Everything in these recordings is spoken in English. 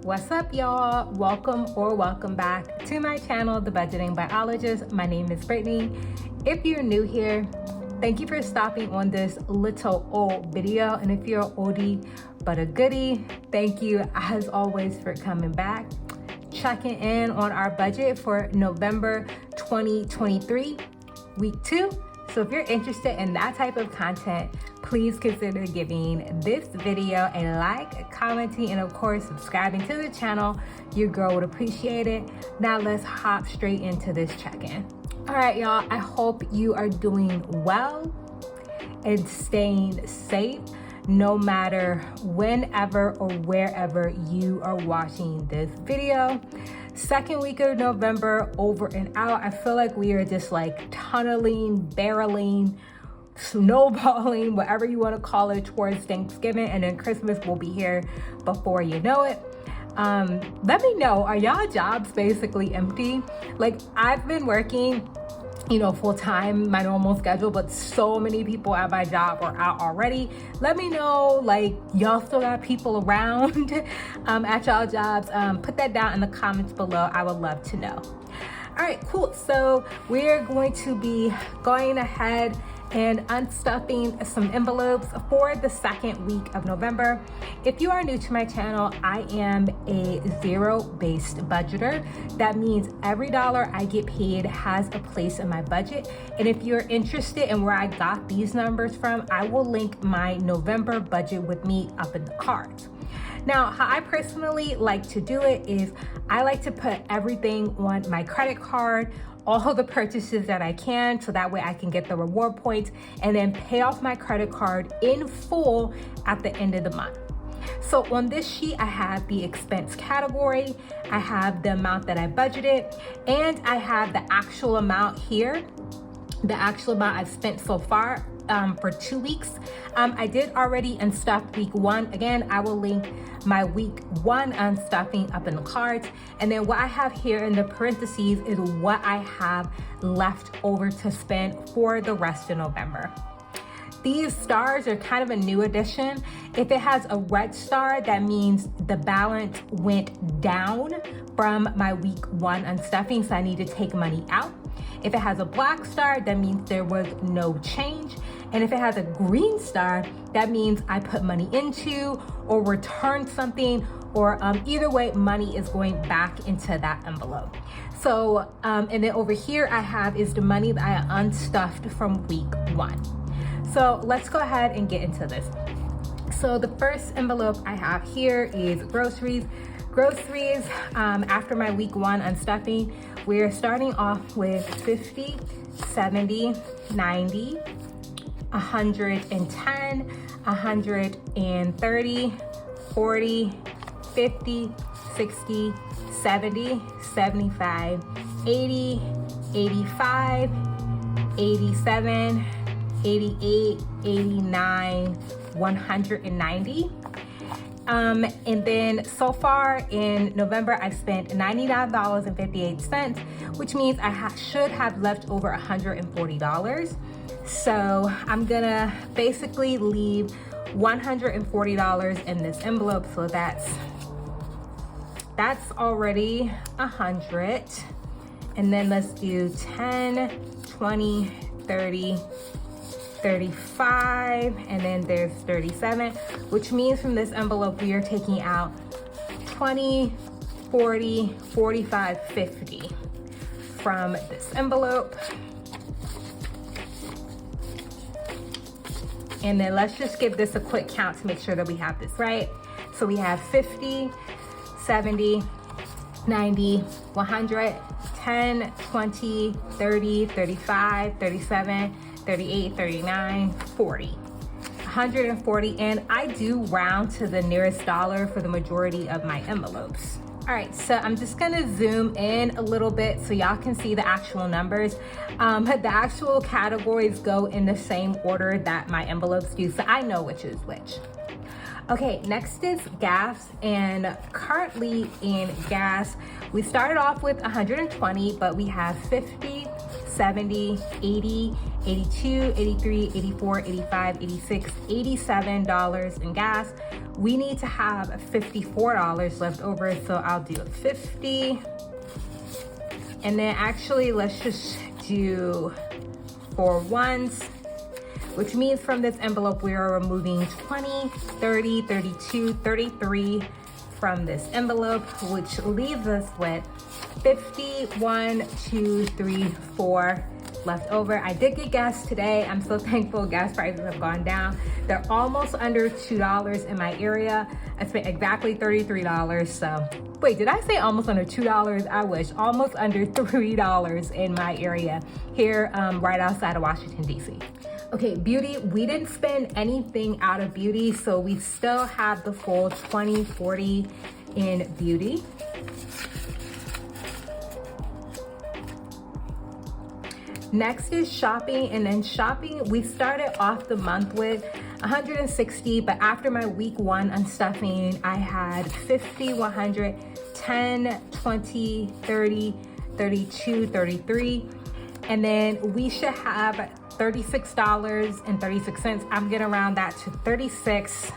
What's up, y'all? Welcome back to my channel, The Budgeting Biologist. My name is Brittany. If you're new here, thank you for stopping on this little old video. And if you're an oldie but a goodie, thank you as always for coming back, checking in on our budget for November 2023, week 2. So if you're interested in that type of content, please consider giving this video a like, commenting, and of course, subscribing to the channel. Your girl would appreciate it. Now let's hop straight into this check-in. All right, y'all, I hope you are doing well and staying safe, no matter whenever or wherever you are watching this video. Second week of November, over and out. I feel like we are just like tunneling, barreling, snowballing, whatever you want to call it, towards Thanksgiving, and then Christmas will be here before you know it. Let me know, are y'all jobs basically empty? Like, I've been working, full-time, my normal schedule, but so many people at my job are out already. Let me know, like, y'all still got people around at y'all jobs. Put that down in the comments below. I would love to know. All right, cool. So we're going to be going ahead and unstuffing some envelopes for the second week of November. If you are new to my channel, I am a zero-based budgeter. That means every dollar I get paid has a place in my budget. And if you're interested in where I got these numbers from, I will link my November budget with me up in the cards. Now, how I personally like to do it is I like to put everything on my credit card, all the purchases that I can, so that way I can get the reward points and then pay off my credit card in full at the end of the month. So on this sheet, I have the expense category, I have the amount that I budgeted, and I have the actual amount here, the actual amount I've spent so far for 2 weeks. I did already unstuff week 1. Again, I will link my week 1 unstuffing up in the cards. And then what I have here in the parentheses is what I have left over to spend for the rest of November. These stars are kind of a new addition. If it has a red star, that means the balance went down from my week 1 unstuffing, so I need to take money out. If it has a black star, that means there was no change. And if it has a green star, that means I put money into or returned something, or either way, money is going back into that envelope. So, and then over here I have is the money that I unstuffed from week 1. So let's go ahead and get into this. So the first envelope I have here is groceries. Groceries, after my week 1 unstuffing, we're starting off with 50, 70, 90, 110, 130, 40, 50, 60, 70, 75, 80, 85, 87, 88, 89, 190. And then so far in November, I've spent $99.58, which means I should have left over $140. So I'm gonna basically leave $140 in this envelope. So that's already 100. And then let's do 10, 20, 30, 35, and then there's 37, which means from this envelope we are taking out 20, 40, 45, 50 from this envelope. And then let's just give this a quick count to make sure that we have this right. So we have 50, 70, 90, 100, 10, 20, 30, 35, 37, 38, 39, 40, 140, and I do round to the nearest dollar for the majority of my envelopes. All right, so I'm just gonna zoom in a little bit so y'all can see the actual numbers. The actual categories go in the same order that my envelopes do, so I know which is which. Okay, next is gas, and currently in gas, we started off with 120, but we have 50, 70, 80, 82, 83, 84, 85, 86, $87 in gas. We need to have $54 left over, so I'll do 50. And then actually, let's just do 4 ones, which means from this envelope, we are removing 20, 30, 32, 33 from this envelope, which leaves us with 50, 1, 2, 3, 4 left over. I did get gas today. I'm so thankful gas prices have gone down. They're almost under $2 in my area. I spent exactly $33. So wait, did I say almost under $2? I wish. Almost under $3 in my area here, right outside of Washington, DC. Okay, beauty, we didn't spend anything out of beauty, so we still have the full 2040 in beauty. Next is shopping, and then shopping, we started off the month with 160, but after my week 1 unstuffing, I had 50, 100, 10, 20, 30, 32, 33, and then we should have $36.36. I'm gonna round that to 36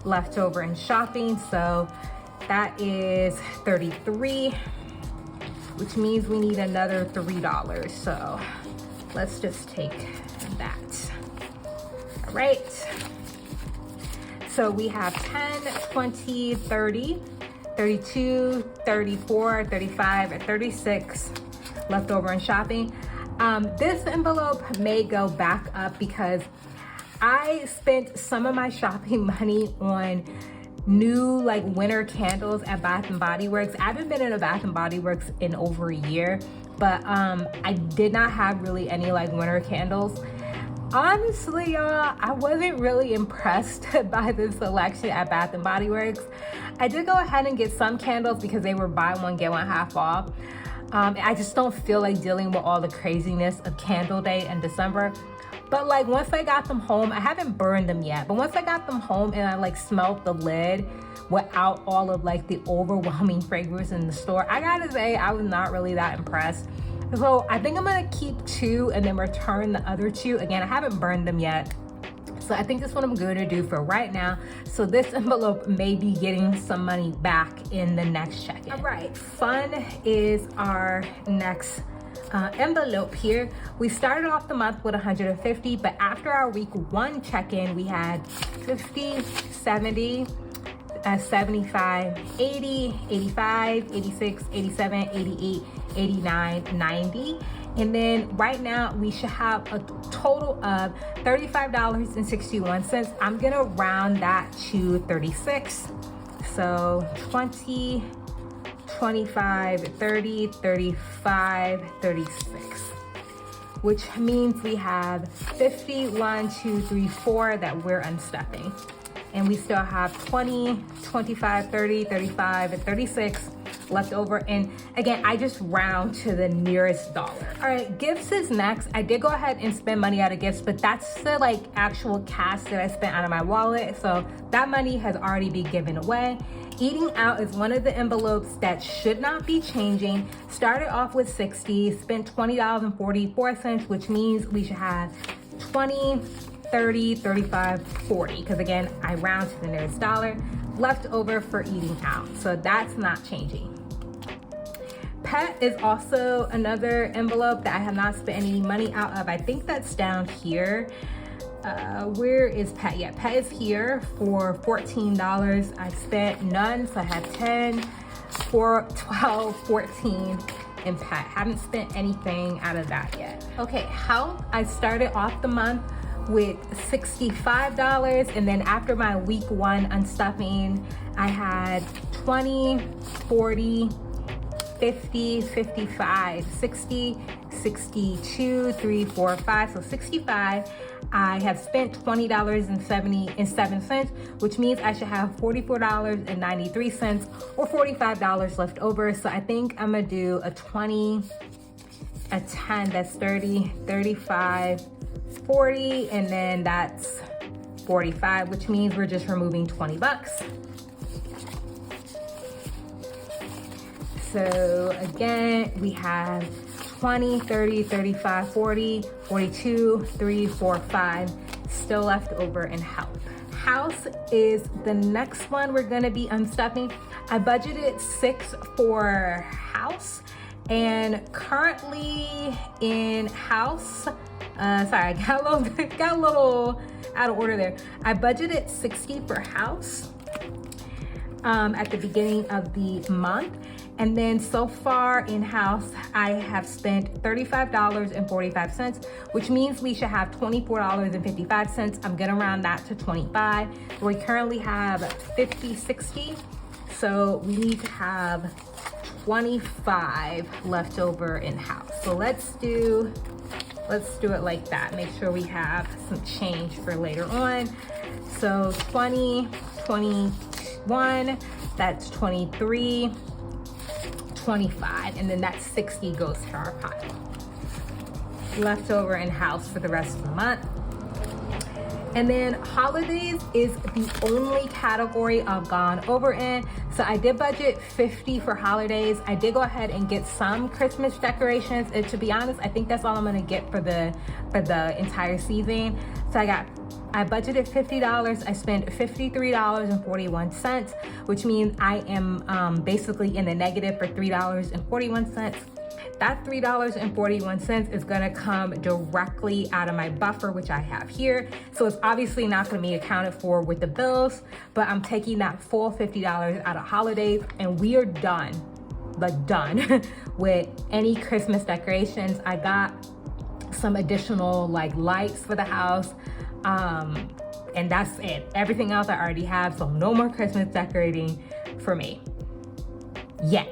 left over in shopping, so that is 33, which means we need another $3. So let's just take that. All right. So we have 10, 20, 30, 32, 34, 35, and 36 left over in shopping. This envelope may go back up because I spent some of my shopping money on new like winter candles at Bath and Body Works. I haven't been in a Bath and Body Works in over a year, but I did not have really any like winter candles. Honestly, y'all, I wasn't really impressed by the selection at Bath and Body Works. I did go ahead and get some candles because they were buy one, get one half off. I just don't feel like dealing with all the craziness of Candle Day in December. But like once I got them home, I haven't burned them yet, but once I got them home and I like smelled the lid without all of like the overwhelming fragrance in the store, I gotta say I was not really that impressed. So I think I'm gonna keep 2 and then return the other 2. Again, I haven't burned them yet. So I think that's what I'm going to do for right now. So this envelope may be getting some money back in the next check-in. All right, fun is our next envelope here. We started off the month with 150, but after our week 1 check-in, we had 50, 70, 75, 80, 85, 86, 87, 88, 89, 90. And then right now we should have a total of $35.61. I'm gonna round that to 36. So 20, 25, 30, 35, 36. Which means we have 50, 1, 2, 3, 4 that we're unstuffing. And we still have 20, 25, 30, 35, and 36 left over. And again, I just round to the nearest dollar. All right, gifts is next. I did go ahead and spend money out of gifts, but that's the like actual cash that I spent out of my wallet. So that money has already been given away. Eating out is one of the envelopes that should not be changing. Started off with 60, spent $20.44, which means we should have 20, 30, 35, 40. Because again, I round to the nearest dollar left over for eating out. So that's not changing. Pet is also another envelope that I have not spent any money out of. I think that's down here. Where is Pet? Yeah, Pet is here for $14. I spent none, so I have 10, 4, 12, 14 in Pet. Haven't spent anything out of that yet. Okay, Health, I started off the month with $65, and then after my week 1 unstuffing, I had 20, 40, 50, 55, 60, 62, 3, 4, 5, so 65. I have spent $20.77, which means I should have $44.93 or $45 left over. So I think I'm gonna do a 20, a 10, that's 30, 35, 40, and then that's 45, which means we're just removing 20 bucks. So again, we have 20, 30, 35, 40, 42, 3, 4, 5 still left over in health. House is the next one we're gonna be unstuffing. I budgeted 6 for house, and currently in house, sorry, I got a little out of order there. I budgeted 60 for house at the beginning of the month. And then so far in-house, I have spent $35.45, which means we should have $24.55. I'm gonna round that to 25. We currently have 50, 60. So we need to have 25 left over in-house. So let's do it like that. Make sure we have some change for later on. So 20, 21, that's 23, 25, and then that 60 goes to our pile. Left over in house for the rest of the month. And then holidays is the only category I've gone over in. So I did budget 50 for holidays. I did go ahead and get some Christmas decorations. And to be honest, I think that's all I'm gonna get for the entire season. So I budgeted $50. I spent $53.41, which means I am basically in the negative for $3.41. That $3.41 is gonna come directly out of my buffer, which I have here. So it's obviously not gonna be accounted for with the bills, but I'm taking that full $50 out of holidays, and we are done, like done with any Christmas decorations. I got some additional like lights for the house. And that's it. Everything else I already have, so no more Christmas decorating for me. Yet.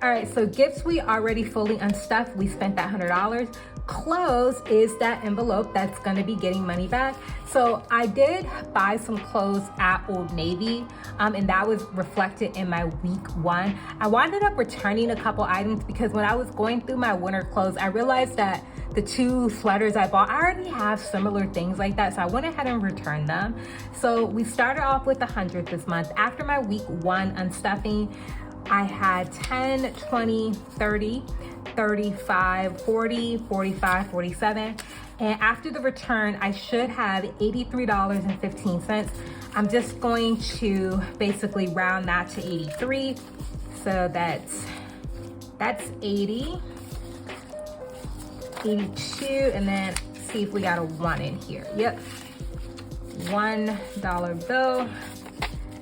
All right, so gifts we already fully unstuffed. We spent that $100. Clothes is that envelope that's gonna be getting money back. So I did buy some clothes at Old Navy, and that was reflected in my week 1. I wound up returning a couple items because when I was going through my winter clothes, I realized that the 2 sweaters I bought, I already have similar things like that, so I went ahead and returned them. So we started off with 100 this month. After my week 1 unstuffing, I had 10, 20, 30, 35, 40, 45, 47. And after the return, I should have $83.15. I'm just going to basically round that to 83. So that's 80, 82, and then see if we got a 1 in here. Yep, $1 bill.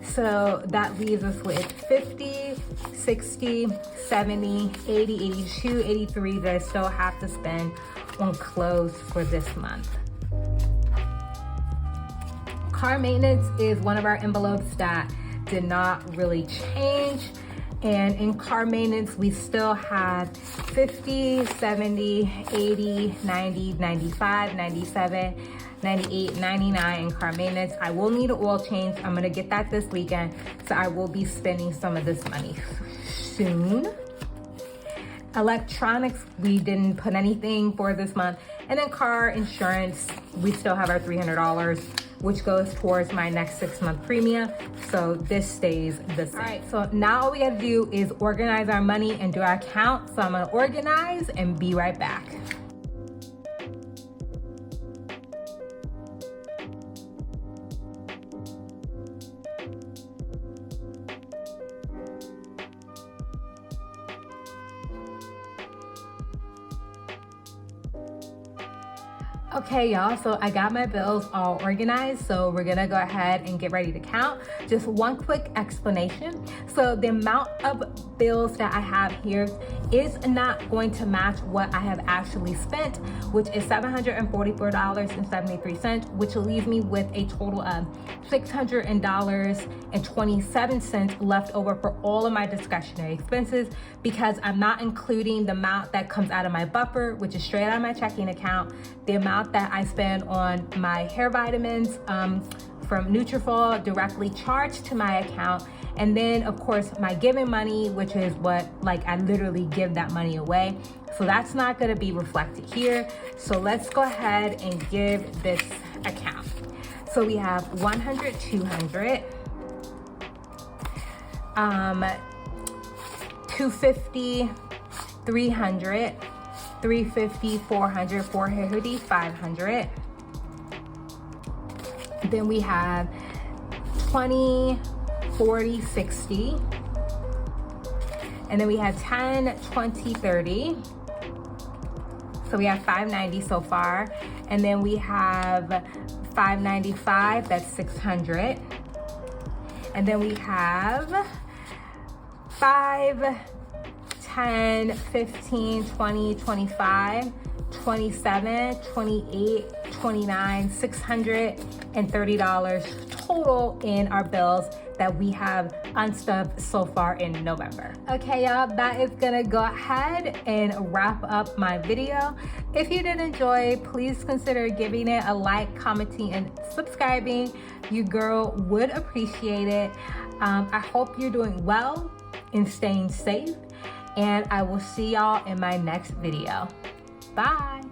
So that leaves us with 50, 60, 70, 80, 82, 83 that I still have to spend on clothes for this month. Car maintenance is one of our envelopes that did not really change. And in car maintenance, we still have 50, 70, 80, 90, 95, 97, 98, 99 in car maintenance. I will need an oil change. I'm gonna get that this weekend. So I will be spending some of this money soon. Electronics, we didn't put anything for this month. And then car insurance, we still have our $300, which goes towards my next 6-month premium. So this stays the same. All right, so now all we gotta do is organize our money and do our count. So I'm gonna organize and be right back. Okay, y'all, so I got my bills all organized, so we're gonna go ahead and get ready to count. Just one quick explanation. So the amount of bills that I have here is not going to match what I have actually spent, which is $744.73, which leaves me with a total of $600.27 left over for all of my discretionary expenses, because I'm not including the amount that comes out of my buffer, which is straight out of my checking account, the amount that I spend on my hair vitamins from Nutrafol directly charged to my account, and then of course my giving money, which is what, like, I literally give that money away. So that's not going to be reflected here. So let's go ahead and give this account. So we have 100, 200, 250, 300, 350, 400, 450, 500. Then we have 20, 40, 60. And then we have 10, 20, 30. So we have 590 so far. And then we have 595, that's 600. And then we have 5, 10, 15, 20, 25, 27, 28, 29, $630 total in our bills that we have unstuffed so far in November. Okay, y'all, that is gonna go ahead and wrap up my video. If you did enjoy, please consider giving it a like, commenting, and subscribing. You girl would appreciate it. I hope you're doing well and staying safe, and I will see y'all in my next video. Bye.